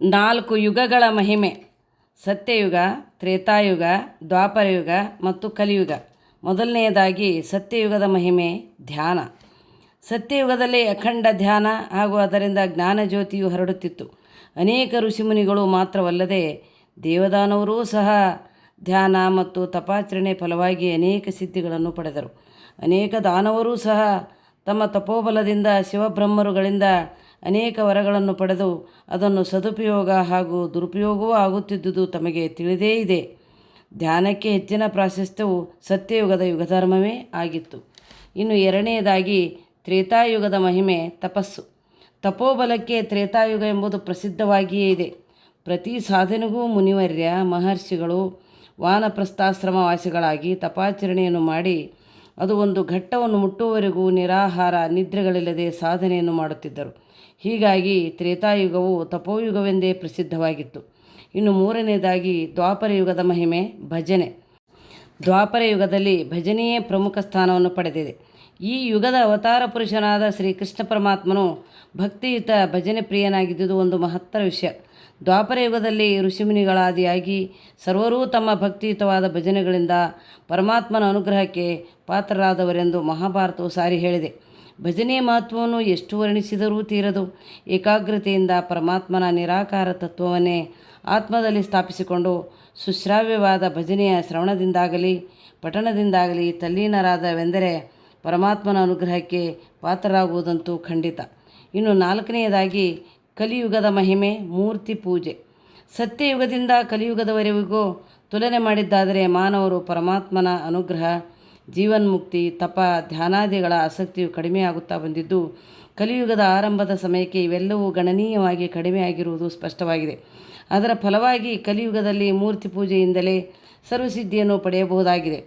4 ಯುಗಗಳ ಮಹಿಮೆ: ಸತ್ಯಯುಗ, ತ್ರೇತಾಯುಗ, ದ್ವಾಪರಯುಗ ಮತ್ತು ಕಲಿಯುಗ. ಮೊದಲನೆಯದಾಗಿ ಸತ್ಯಯುಗದ ಮಹಿಮೆ ಧ್ಯಾನ. ಸತ್ಯಯುಗದಲ್ಲಿ ಅಖಂಡ ಧ್ಯಾನ ಹಾಗೂ ಅದರಿಂದ ಜ್ಞಾನಜ್ಯೋತಿಯು ಹರಡುತ್ತಿತ್ತು. ಅನೇಕ ಋಷಿಮುನಿಗಳು ಮಾತ್ರವಲ್ಲದೆ ದೇವದಾನವರೂ ಸಹ ಧ್ಯಾನ ಮತ್ತು ತಪಾಚರಣೆ ಫಲವಾಗಿ ಅನೇಕ ಸಿದ್ಧಿಗಳನ್ನು ಪಡೆದರು. ಅನೇಕ ದಾನವರೂ ಸಹ ತಮ್ಮ ತಪೋಬಲದಿಂದ ಶಿವಬ್ರಹ್ಮರುಗಳಿಂದ ಅನೇಕ ವರಗಳನ್ನು ಪಡೆದು ಅದನ್ನು ಸದುಪಯೋಗ ಹಾಗೂ ದುರುಪಯೋಗವೂ ಆಗುತ್ತಿದ್ದುದು ತಮಗೆ ತಿಳಿದೇ ಇದೆ. ಧ್ಯಾನಕ್ಕೆ ಹೆಚ್ಚಿನ ಪ್ರಾಶಸ್ತ್ಯವು ಸತ್ಯಯುಗದ ಯುಗಧರ್ಮವೇ ಆಗಿತ್ತು. ಇನ್ನು ಎರಡನೆಯದಾಗಿ ತ್ರೇತಾಯುಗದ ಮಹಿಮೆ ತಪಸ್ಸು. ತಪೋಬಲಕ್ಕೆ ತ್ರೇತಾಯುಗ ಎಂಬುದು ಪ್ರಸಿದ್ಧವಾಗಿಯೇ ಇದೆ. ಪ್ರತಿ ಸಾಧನೆಗೂ ಮುನಿವರ್ಯ ಮಹರ್ಷಿಗಳು ವಾನಪ್ರಸ್ಥಾಶ್ರಮವಾಸಿಗಳಾಗಿ ತಪಾಚರಣೆಯನ್ನು ಮಾಡಿ ಅದು ಒಂದು ಘಟ್ಟವನ್ನು ಮುಟ್ಟುವವರೆಗೂ ನಿರಾಹಾರ ನಿದ್ರೆಗಳಿಲ್ಲದೆ ಸಾಧನೆಯನ್ನು ಮಾಡುತ್ತಿದ್ದರು. ಹೀಗಾಗಿ ತ್ರೇತಾಯುಗವು ತಪೋಯುಗವೆಂದೇ ಪ್ರಸಿದ್ಧವಾಗಿತ್ತು. ಇನ್ನು ಮೂರನೆಯದಾಗಿ ದ್ವಾಪರಯುಗದ ಮಹಿಮೆ ಭಜನೆ. ದ್ವಾಪರಯುಗದಲ್ಲಿ ಭಜನೆಯೇ ಪ್ರಮುಖ ಸ್ಥಾನವನ್ನು ಪಡೆದಿದೆ. ಈ ಯುಗದ ಅವತಾರ ಪುರುಷನಾದ ಶ್ರೀಕೃಷ್ಣ ಪರಮಾತ್ಮನು ಭಕ್ತಿಯುತ ಭಜನೆ ಪ್ರಿಯನಾಗಿದ್ದುದು ಒಂದು ಮಹತ್ತರ ವಿಷಯ. ದ್ವಾಪರಯುಗದಲ್ಲಿ ಋಷಿಮುನಿಗಳಾದಿಯಾಗಿ ಸರ್ವರೂ ತಮ್ಮ ಭಕ್ತಿಯುತವಾದ ಭಜನೆಗಳಿಂದ ಪರಮಾತ್ಮನ ಅನುಗ್ರಹಕ್ಕೆ ಪಾತ್ರರಾದವರೆಂದು ಮಹಾಭಾರತವು ಸಾರಿ ಹೇಳಿದೆ. ಭಜನೆಯ ಮಹತ್ವವನ್ನು ಎಷ್ಟು ವರ್ಣಿಸಿದರೂ ತೀರದು. ಏಕಾಗ್ರತೆಯಿಂದ ಪರಮಾತ್ಮನ ನಿರಾಕಾರ ತತ್ವವನ್ನೇ ಆತ್ಮದಲ್ಲಿ ಸ್ಥಾಪಿಸಿಕೊಂಡು ಸುಶ್ರಾವ್ಯವಾದ ಭಜನೆಯ ಶ್ರವಣದಿಂದಾಗಲಿ ಪಠಣದಿಂದಾಗಲಿ ತಲ್ಲೀನರಾದವೆಂದರೆ ಪರಮಾತ್ಮನ ಅನುಗ್ರಹಕ್ಕೆ ಪಾತ್ರರಾಗುವುದಂತೂ ಖಂಡಿತ. ಇನ್ನು ನಾಲ್ಕನೆಯದಾಗಿ ಕಲಿಯುಗದ ಮಹಿಮೆ ಮೂರ್ತಿ ಪೂಜೆ. ಸತ್ಯಯುಗದಿಂದ ಕಲಿಯುಗದವರೆಗೂ ತುಲನೆ ಮಾಡಿದ್ದಾದರೆ ಮಾನವರು ಪರಮಾತ್ಮನ ಅನುಗ್ರಹ, ಜೀವನ್ಮುಕ್ತಿ, ತಪ, ಧ್ಯಾನಾದಿಗಳ ಆಸಕ್ತಿಯು ಕಡಿಮೆಯಾಗುತ್ತಾ ಬಂದಿದ್ದು ಕಲಿಯುಗದ ಆರಂಭದ ಸಮಯಕ್ಕೆ ಇವೆಲ್ಲವೂ ಗಣನೀಯವಾಗಿ ಕಡಿಮೆಯಾಗಿರುವುದು ಸ್ಪಷ್ಟವಾಗಿದೆ. ಅದರ ಫಲವಾಗಿ ಕಲಿಯುಗದಲ್ಲಿ ಮೂರ್ತಿ ಪೂಜೆಯಿಂದಲೇ ಸರ್ವಸಿದ್ಧಿಯನ್ನು ಪಡೆಯಬಹುದಾಗಿದೆ.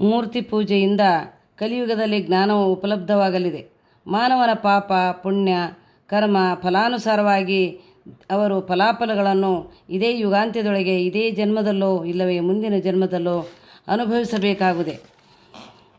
ಮೂರ್ತಿ ಪೂಜೆಯಿಂದ ಕಲಿಯುಗದಲ್ಲಿ ಜ್ಞಾನವು ಉಪಲಬ್ಧವಾಗಲಿದೆ. ಮಾನವನ ಪಾಪ ಪುಣ್ಯ ಕರ್ಮ ಫಲಾನುಸಾರವಾಗಿ ಅವರು ಫಲಾಫಲಗಳನ್ನು ಇದೇ ಯುಗಾಂತ್ಯದೊಳಗೆ ಇದೇ ಜನ್ಮದಲ್ಲೋ ಇಲ್ಲವೇ ಮುಂದಿನ ಜನ್ಮದಲ್ಲೋ ಅನುಭವಿಸಬೇಕಾಗುತ್ತದೆ.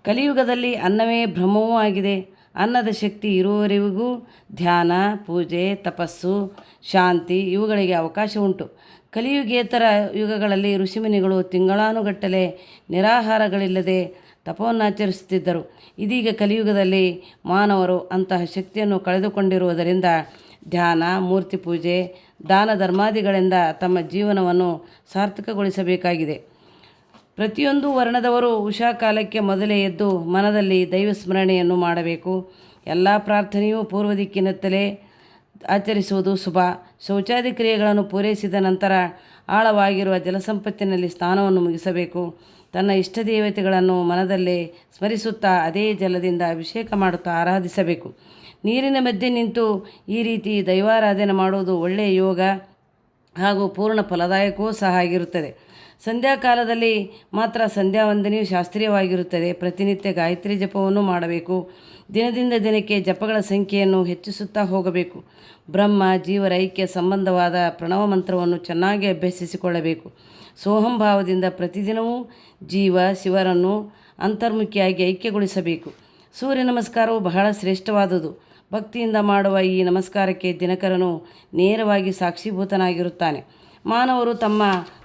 ಕಲಿಯುಗದಲ್ಲಿ ಅನ್ನವೇ ಬ್ರಹ್ಮವೂ ಆಗಿದೆ. ಅನ್ನದ ಶಕ್ತಿ ಇರುವವರೆಗೂ ಧ್ಯಾನ, ಪೂಜೆ, ತಪಸ್ಸು, ಶಾಂತಿ ಇವುಗಳಿಗೆ ಅವಕಾಶ ಉಂಟು. ಕಲಿಯುಗೇತರ ಯುಗಗಳಲ್ಲಿ ಋಷಿಮುನಿಗಳು ತಿಂಗಳಾನುಗಟ್ಟಲೆ ನಿರಾಹಾರಗಳಿಲ್ಲದೆ ತಪವನ್ನಾಚರಿಸುತ್ತಿದ್ದರು. ಇದೀಗ ಕಲಿಯುಗದಲ್ಲಿ ಮಾನವರು ಅಂತಹ ಶಕ್ತಿಯನ್ನು ಕಳೆದುಕೊಂಡಿರುವುದರಿಂದ ಧ್ಯಾನ, ಮೂರ್ತಿ ಪೂಜೆ, ದಾನ ಧರ್ಮಾದಿಗಳಿಂದ ತಮ್ಮ ಜೀವನವನ್ನು ಸಾರ್ಥಕಗೊಳಿಸಬೇಕಾಗಿದೆ. ಪ್ರತಿಯೊಂದು ವರ್ಣದವರು ಉಷಾಕಾಲಕ್ಕೆ ಮೊದಲೇ ಎದ್ದು ಮನದಲ್ಲಿ ದೈವಸ್ಮರಣೆಯನ್ನು ಮಾಡಬೇಕು. ಎಲ್ಲ ಪ್ರಾರ್ಥನೆಯೂ ಪೂರ್ವ ದಿಕ್ಕಿನತ್ತಲೇ ಆಚರಿಸುವುದು ಶುಭ. ಶೌಚಾದಿ ಕ್ರಿಯೆಗಳನ್ನು ಪೂರೈಸಿದ ನಂತರ ಆಳವಾಗಿರುವ ಜಲಸಂಪತ್ತಿನಲ್ಲಿ ಸ್ನಾನವನ್ನು ಮುಗಿಸಬೇಕು. ತನ್ನ ಇಷ್ಟ ದೇವತೆಗಳನ್ನು ಮನದಲ್ಲೇ ಸ್ಮರಿಸುತ್ತಾ ಅದೇ ಜಲದಿಂದ ಅಭಿಷೇಕ ಮಾಡುತ್ತಾ ಆರಾಧಿಸಬೇಕು. ನೀರಿನ ಮಧ್ಯೆ ನಿಂತು ಈ ರೀತಿ ದೈವಾರಾಧನೆ ಮಾಡುವುದು ಒಳ್ಳೆಯ ಯೋಗ ಹಾಗೂ ಪೂರ್ಣ ಫಲದಾಯಕವೂ ಸಹ ಆಗಿರುತ್ತದೆ. ಸಂಧ್ಯಾಕಾಲದಲ್ಲಿ ಮಾತ್ರ ಸಂಧ್ಯಾ ವಂದನೆಯು ಶಾಸ್ತ್ರೀಯವಾಗಿರುತ್ತದೆ. ಪ್ರತಿನಿತ್ಯ ಗಾಯತ್ರಿ ಜಪವನ್ನು ಮಾಡಬೇಕು. ದಿನದಿಂದ ದಿನಕ್ಕೆ ಜಪಗಳ ಸಂಖ್ಯೆಯನ್ನು ಹೆಚ್ಚಿಸುತ್ತಾ ಹೋಗಬೇಕು. ಬ್ರಹ್ಮ ಜೀವರ ಐಕ್ಯ ಸಂಬಂಧವಾದ ಪ್ರಣವ ಮಂತ್ರವನ್ನು ಚೆನ್ನಾಗಿ ಅಭ್ಯಸಿಸಿಕೊಳ್ಳಬೇಕು. ಸೋಹಂಭಾವದಿಂದ ಪ್ರತಿದಿನವೂ ಜೀವ ಶಿವರನ್ನು ಅಂತರ್ಮುಖಿಯಾಗಿ ಐಕ್ಯಗೊಳಿಸಬೇಕು. ಸೂರ್ಯ ನಮಸ್ಕಾರವು ಬಹಳ ಶ್ರೇಷ್ಠವಾದುದು. ಭಕ್ತಿಯಿಂದ ಮಾಡುವ ಈ ನಮಸ್ಕಾರಕ್ಕೆ ದಿನಕರನು ನೇರವಾಗಿ ಸಾಕ್ಷೀಭೂತನಾಗಿರುತ್ತಾನೆ. ಮಾನವರು ತಮ್ಮ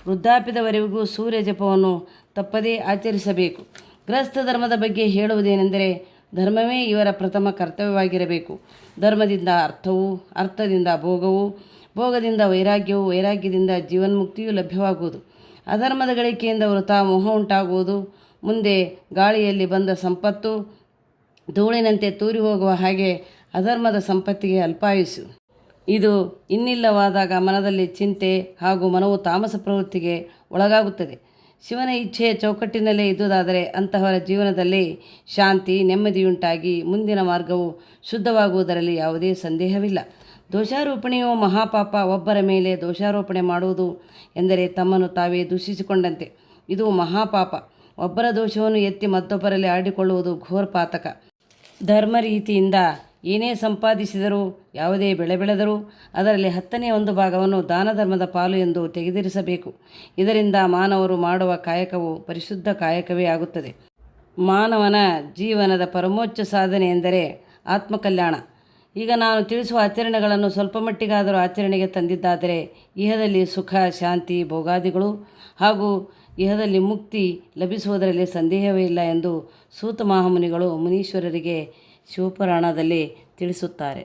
ವೃದ್ಧಾಪ್ಯದವರೆಗೂ ಸೂರ್ಯ ಜಪವನ್ನು ತಪ್ಪದೇ ಆಚರಿಸಬೇಕು. ಗೃಹಸ್ಥ ಧರ್ಮದ ಬಗ್ಗೆ ಹೇಳುವುದೇನೆಂದರೆ ಧರ್ಮವೇ ಇವರ ಪ್ರಥಮ ಕರ್ತವ್ಯವಾಗಿರಬೇಕು. ಧರ್ಮದಿಂದ ಅರ್ಥವು, ಅರ್ಥದಿಂದ ಭೋಗವು, ಭೋಗದಿಂದ ವೈರಾಗ್ಯವು, ವೈರಾಗ್ಯದಿಂದ ಜೀವನ್ಮುಕ್ತಿಯು ಲಭ್ಯವಾಗುವುದು. ಅಧರ್ಮದ ಗಳಿಕೆಯಿಂದ ವೃಥಾ ಮೋಹ ಉಂಟಾಗುವುದು. ಮುಂದೆ ಗಾಳಿಯಲ್ಲಿ ಬಂದ ಸಂಪತ್ತು ಧೂಳಿನಂತೆ ತೂರಿ ಹೋಗುವ ಹಾಗೆ ಅಧರ್ಮದ ಸಂಪತ್ತಿಗೆ ಅಲ್ಪಾಯುಷು. ಇದು ಇನ್ನಿಲ್ಲವಾದಾಗ ಮನದಲ್ಲಿ ಚಿಂತೆ ಹಾಗೂ ಮನವು ತಾಮಸ ಪ್ರವೃತ್ತಿಗೆ ಒಳಗಾಗುತ್ತದೆ. ಶಿವನ ಇಚ್ಛೆಯ ಚೌಕಟ್ಟಿನಲ್ಲೇ ಇದ್ದುದಾದರೆ ಅಂತಹವರ ಜೀವನದಲ್ಲಿ ಶಾಂತಿ ನೆಮ್ಮದಿಯುಂಟಾಗಿ ಮುಂದಿನ ಮಾರ್ಗವು ಶುದ್ಧವಾಗುವುದರಲ್ಲಿ ಯಾವುದೇ ಸಂದೇಹವಿಲ್ಲ. ದೋಷಾರೋಪಣೆಯು ಮಹಾಪಾಪ. ಒಬ್ಬರ ಮೇಲೆ ದೋಷಾರೋಪಣೆ ಮಾಡುವುದು ಎಂದರೆ ತಮ್ಮನ್ನು ತಾವೇ ದೂಷಿಸಿಕೊಂಡಂತೆ. ಇದು ಮಹಾಪಾಪ. ಒಬ್ಬರ ದೋಷವನ್ನು ಎತ್ತಿ ಮತ್ತೊಬ್ಬರಲ್ಲಿ ಆಡಿಕೊಳ್ಳುವುದು ಘೋರ ಪಾತಕ. ಧರ್ಮ ರೀತಿಯಿಂದ ಏನೇ ಸಂಪಾದಿಸಿದರೂ ಯಾವುದೇ ಬೆಳೆ ಬೆಳೆದರೂ ಅದರಲ್ಲಿ 1/10 ಭಾಗವನ್ನು ದಾನ ಧರ್ಮದ ಪಾಲು ಎಂದು ತೆಗೆದಿರಿಸಬೇಕು. ಇದರಿಂದ ಮಾನವರು ಮಾಡುವ ಕಾಯಕವು ಪರಿಶುದ್ಧ ಕಾಯಕವೇ ಆಗುತ್ತದೆ. ಮಾನವನ ಜೀವನದ ಪರಮೋಚ್ಚ ಸಾಧನೆ ಎಂದರೆ ಆತ್ಮಕಲ್ಯಾಣ. ಈಗ ನಾನು ತಿಳಿಸುವ ಆಚರಣೆಗಳನ್ನು ಸ್ವಲ್ಪ ಮಟ್ಟಿಗಾದರೂ ಆಚರಣೆಗೆ ತಂದಿದ್ದಾದರೆ ಇಹದಲ್ಲಿ ಸುಖ ಶಾಂತಿ ಭೋಗಾದಿಗಳು ಹಾಗೂ ಇಹದಲ್ಲಿ ಮುಕ್ತಿ ಲಭಿಸುವುದರಲ್ಲಿ ಸಂದೇಹವೇ ಇಲ್ಲ ಎಂದು ಸೂತ ಮಹಾಮುನಿಗಳು ಮುನೀಶ್ವರರಿಗೆ ಶಿವಪುರಾಣದಲ್ಲಿ ತಿಳಿಸುತ್ತಾರೆ.